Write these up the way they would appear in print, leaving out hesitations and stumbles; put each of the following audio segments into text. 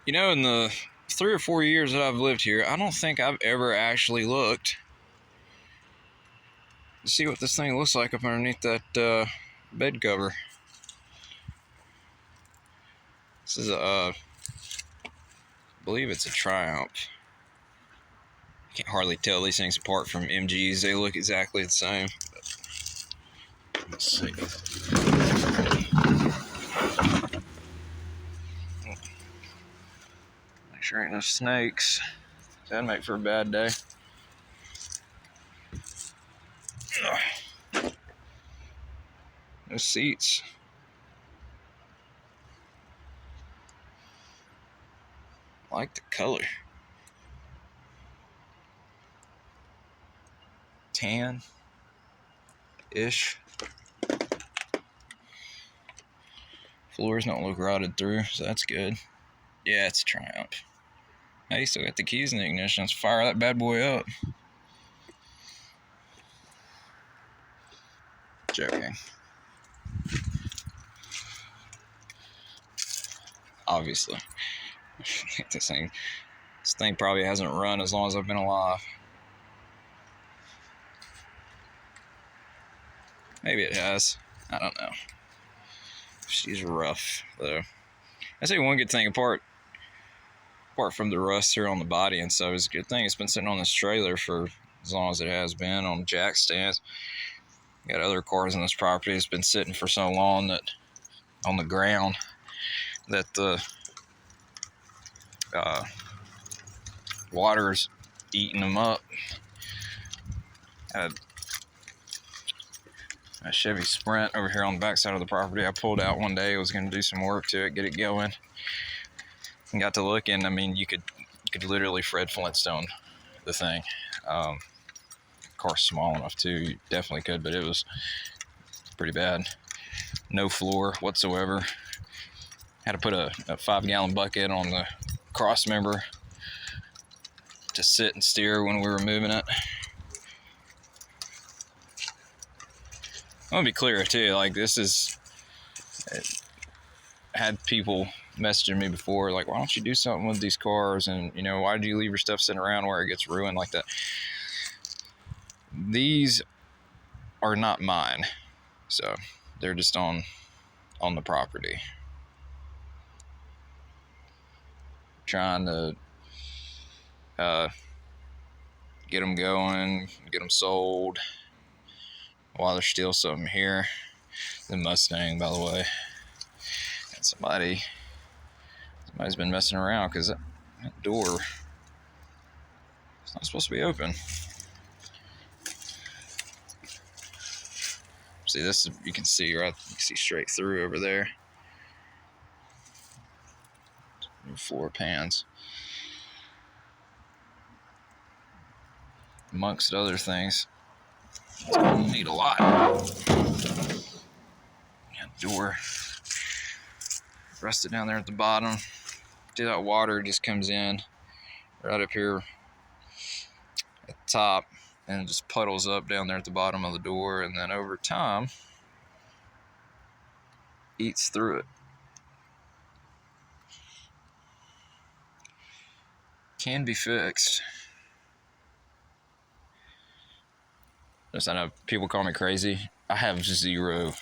You know, in the 3 or 4 years that I've lived here, I don't think I've ever actually looked to see what this thing looks like up underneath that bed cover. This is I believe it's a Triumph. You can't hardly tell these things apart from MGs. They look exactly the same. But let's see. Make sure ain't no snakes. That'd make for a bad day. No seats. I like the color. Tan-ish. Floors don't look rotted through, so that's good. Yeah, it's a Triumph. Hey, you still got the keys in the ignition. Let's fire that bad boy up. Joking. Obviously. This thing probably hasn't run as long as I've been alive. Maybe it has. I don't know. She's rough, though. I say one good thing apart from the rust here on the body and stuff is a good thing. It's been sitting on this trailer for as long as it has been on jack stands. Got other cars on this property. It's been sitting for so long that on the ground that the water's eating them up. Had a Chevy Sprint over here on the back side of the property. I pulled out one day. I was going to do some work to it, get it going, and got to looking. I mean, you could literally Fred Flintstone the thing. Car's small enough too. You definitely could, but it was pretty bad. No floor whatsoever. Had to put a 5-gallon bucket on the cross member to sit and steer when we were moving it. I want to be clear too, like this is, had people messaging me before, like, why don't you do something with these cars? And, you know, why do you leave your stuff sitting around where it gets ruined like that? These are not mine. So they're just on the property. Trying to get them going, get them sold while there's still something here. The Mustang, by the way. And somebody's been messing around because that door is not supposed to be open. See, this is, you can see right, you can see straight through over there. New floor pans. Amongst other things. It's gonna need a lot. Door rusted down there at the bottom. See that water just comes in right up here at the top and it just puddles up down there at the bottom of the door, and then over time eats through it. Can be fixed. Just, I know people call me crazy. I have zero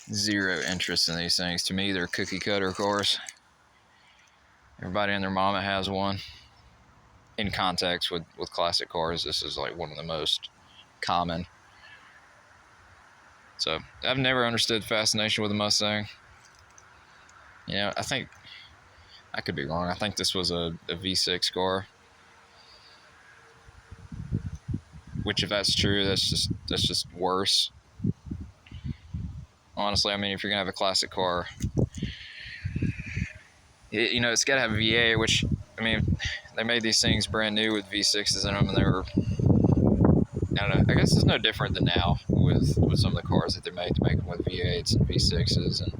interest in these things. To me, they're cookie cutter cars. Everybody and their mama has one. In context with classic cars, this is like one of the most common. So I've never understood fascination with a Mustang. You know, I think, I could be wrong, I think this was a V6 car. Which, if that's true, that's just worse. Honestly, I mean, if you're gonna have a classic car, you know, it's gotta have a V8, which, I mean, they made these things brand new with V6s in them, and they were, I don't know, I guess it's no different than now with some of the cars that they make to make them with V8s and V6s. And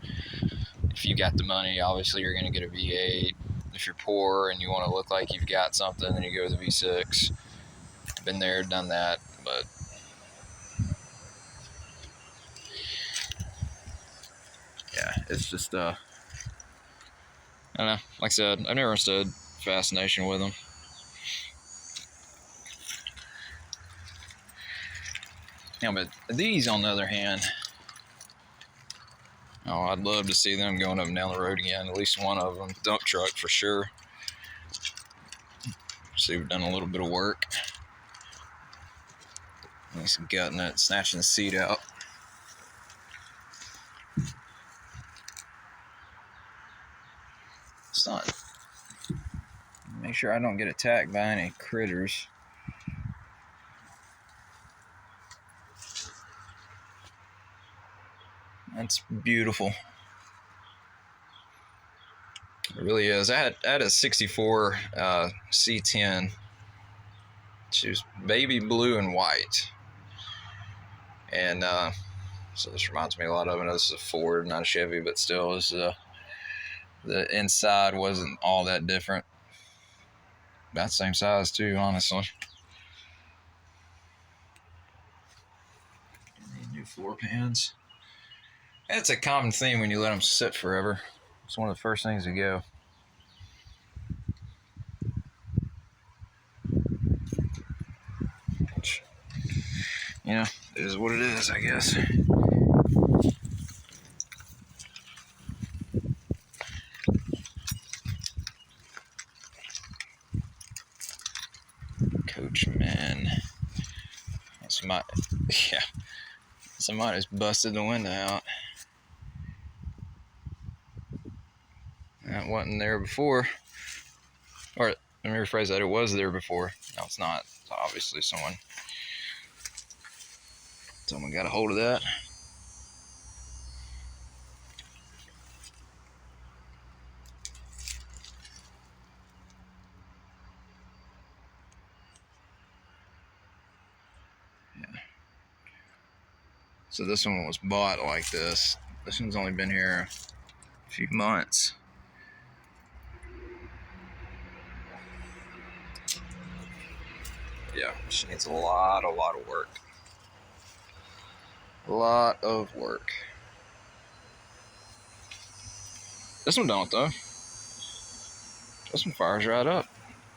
if you got the money, obviously you're gonna get a V8. If you're poor and you want to look like you've got something, then you go with a V6. Been there, done that, but yeah, it's just I don't know. Like I said, I've never understood fascination with them. Yeah, but these, on the other hand, oh, I'd love to see them going up and down the road again. At least one of them, dump truck for sure. See, we've done a little bit of work. He's gutting it, snatching the seat out. It's not. Make sure I don't get attacked by any critters. That's beautiful. It really is. I had a 64 C10. She was baby blue and white. And so this reminds me a lot of it. This is a Ford, not a Chevy, but still, this is the inside wasn't all that different. About the same size too, honestly. New floor pans. It's a common theme when you let them sit forever. It's one of the first things to go. Which, you know, it is what it is, I guess. Coachman. Somebody's busted the window out. That wasn't there before. Or, let me rephrase that, it was there before. No, it's not. It's obviously someone got a hold of that. Yeah. So this one was bought like this. This one's only been here a few months. Yeah, she needs a lot of work. A lot of work. This one don't, though. This one fires right up.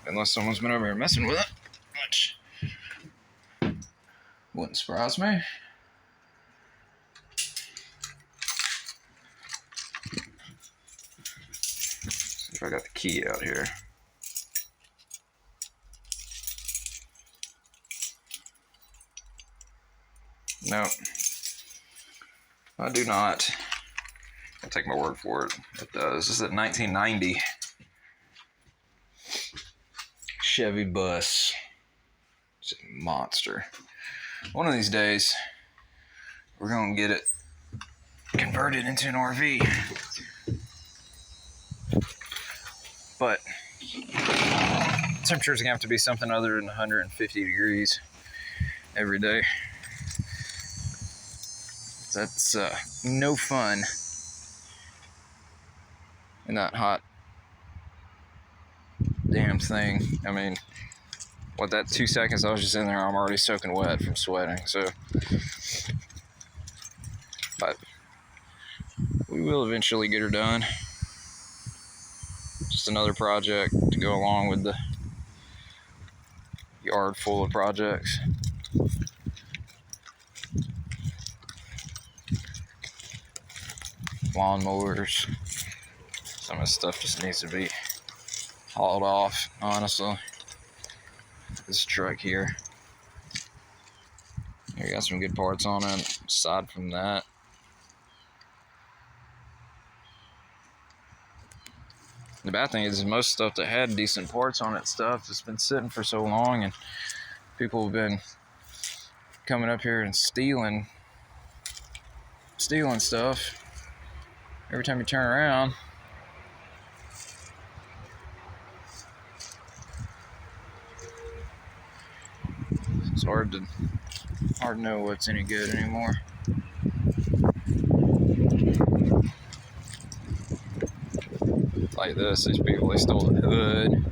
Unless someone's been over here messing with it. Which wouldn't surprise me. See if I got the key out here. Nope. I do not. I'll take my word for it. It does. This is a 1990 Chevy bus. It's a monster. One of these days, we're going to get it converted into an RV. But temperature's going to have to be something other than 150 degrees every day. That's no fun in that hot damn thing. I mean, what, that 2 seconds I was just in there, I'm already soaking wet from sweating. So, but we will eventually get her done. Just another project to go along with the yard full of projects. Lawnmowers. Some of this stuff just needs to be hauled off, honestly. This truck here. Here, got some good parts on it. Aside from that, the bad thing is most stuff that had decent parts on it stuff has been sitting for so long, and people have been coming up here and stealing stuff. Every time you turn around, it's hard to know what's any good anymore. Like this, these people, they stole the hood.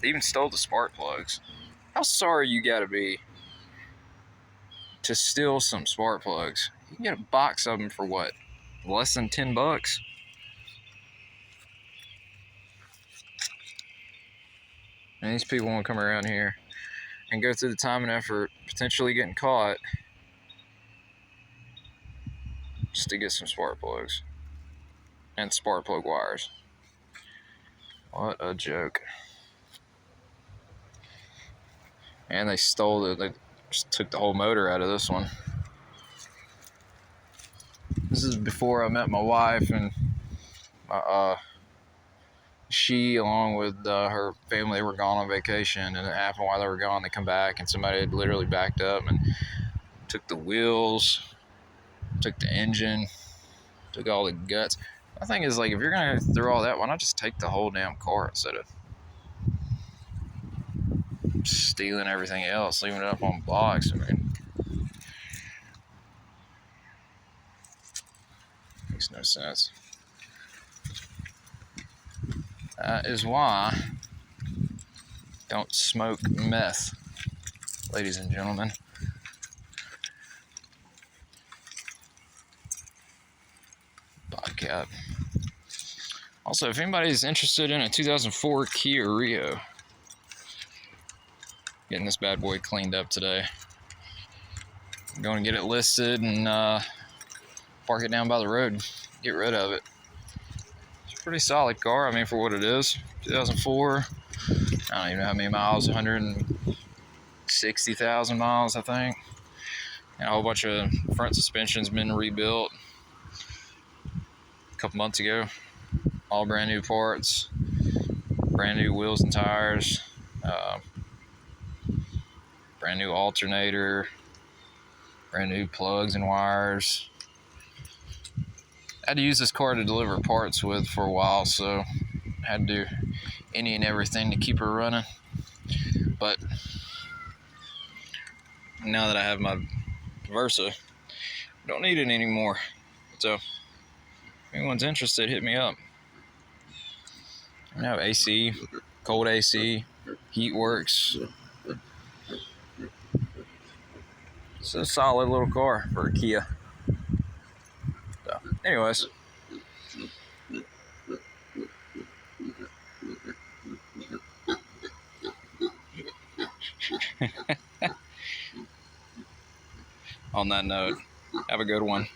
They even stole the spark plugs. How sorry you gotta be to steal some spark plugs? You can get a box of them for what? less than $10. And these people want to come around here and go through the time and effort, potentially getting caught, just to get some spark plugs and spark plug wires. What a joke. And they stole it. They just took the whole motor out of this one. This is before I met my wife, and she, along with her family, were gone on vacation, and it happened while they were gone. They come back, and somebody had literally backed up and took the wheels, took the engine, took all the guts. My thing is, like, if you're gonna go through all that, why not just take the whole damn car instead of stealing everything else, leaving it up on blocks? I mean, makes no sense. That is why don't smoke meth, ladies and gentlemen. Bobcat. Also, if anybody's interested in a 2004 Kia Rio, getting this bad boy cleaned up today. I'm going to get it listed and park it down by the road, get rid of it. It's a pretty solid car, I mean, for what it is. 2004, I don't even know how many miles, 160,000 miles, I think. And a whole bunch of front suspension's been rebuilt a couple months ago. All brand new parts, brand new wheels and tires, brand new alternator, brand new plugs and wires. I had to use this car to deliver parts with for a while, so I had to do any and everything to keep her running. But now that I have my Versa, I don't need it anymore. So if anyone's interested, hit me up. I have AC, cold AC, heat works. It's a solid little car for a Kia. So, anyways. On that note, have a good one.